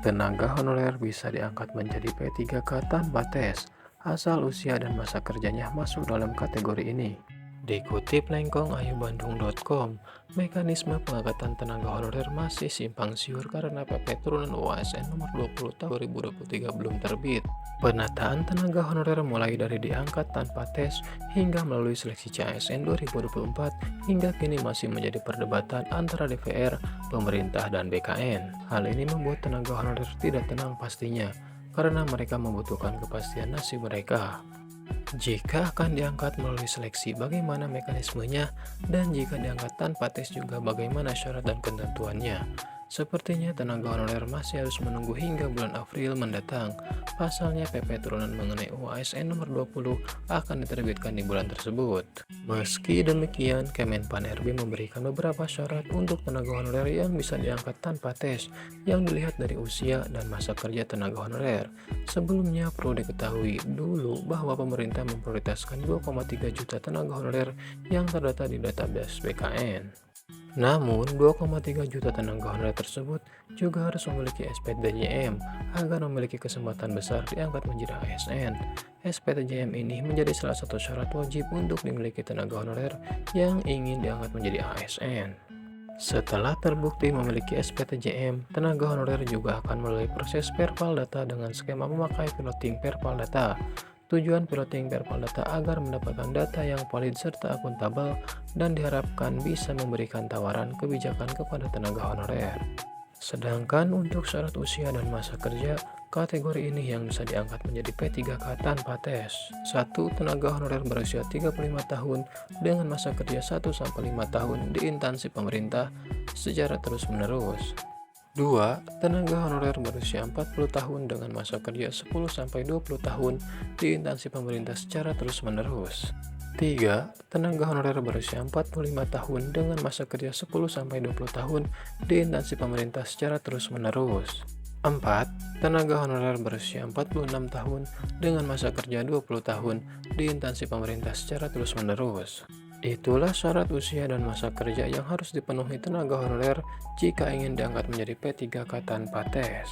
Tenaga honorer bisa diangkat menjadi P3K tanpa tes, asal usia dan masa kerjanya masuk dalam kategori ini. Dikutip lengkongayubandung.com, mekanisme pengangkatan tenaga honorer masih simpang siur karena PP Turunan UASN nomor 20 tahun 2023 belum terbit. Penataan tenaga honorer mulai dari diangkat tanpa tes hingga melalui seleksi CASN 2024 hingga kini masih menjadi perdebatan antara DPR, pemerintah, dan BKN. Hal ini membuat tenaga honorer tidak tenang pastinya, karena mereka membutuhkan kepastian nasib mereka. Jika akan diangkat melalui seleksi, bagaimana mekanismenya? Dan jika diangkat tanpa tes juga, bagaimana syarat dan ketentuannya? Sepertinya tenaga honorer masih harus menunggu hingga bulan April mendatang. Pasalnya PP turunan mengenai UASN nomor 20 akan diterbitkan di bulan tersebut. Meski demikian, Kemenpan RB memberikan beberapa syarat untuk tenaga honorer yang bisa diangkat tanpa tes, yang dilihat dari usia dan masa kerja tenaga honorer. Sebelumnya perlu diketahui dulu bahwa pemerintah memprioritaskan 2,3 juta tenaga honorer yang terdata di database BKN. Namun, 2,3 juta tenaga honorer tersebut juga harus memiliki SPTJM agar memiliki kesempatan besar diangkat menjadi ASN. SPTJM ini menjadi salah satu syarat wajib untuk dimiliki tenaga honorer yang ingin diangkat menjadi ASN. Setelah terbukti memiliki SPTJM, tenaga honorer juga akan melalui proses perpal data dengan skema memakai piloting perpal data. Tujuan piloting perpal data agar mendapatkan data yang valid serta akuntabel dan diharapkan bisa memberikan tawaran kebijakan kepada tenaga honorer. Sedangkan untuk syarat usia dan masa kerja, kategori ini yang bisa diangkat menjadi P3K tanpa tes. 1. Tenaga honorer berusia 35 tahun dengan masa kerja 1-5 tahun di instansi pemerintah secara terus-menerus. 2. Tenaga honorer berusia 40 tahun dengan masa kerja 10-20 tahun di instansi pemerintah secara terus-menerus. 3. Tenaga honorer berusia 45 tahun dengan masa kerja 10-20 tahun di instansi pemerintah secara terus-menerus. 4. Tenaga honorer berusia 46 tahun dengan masa kerja 20 tahun di instansi pemerintah secara terus-menerus. Itulah syarat usia dan masa kerja yang harus dipenuhi tenaga honorer jika ingin diangkat menjadi P3K tanpa tes.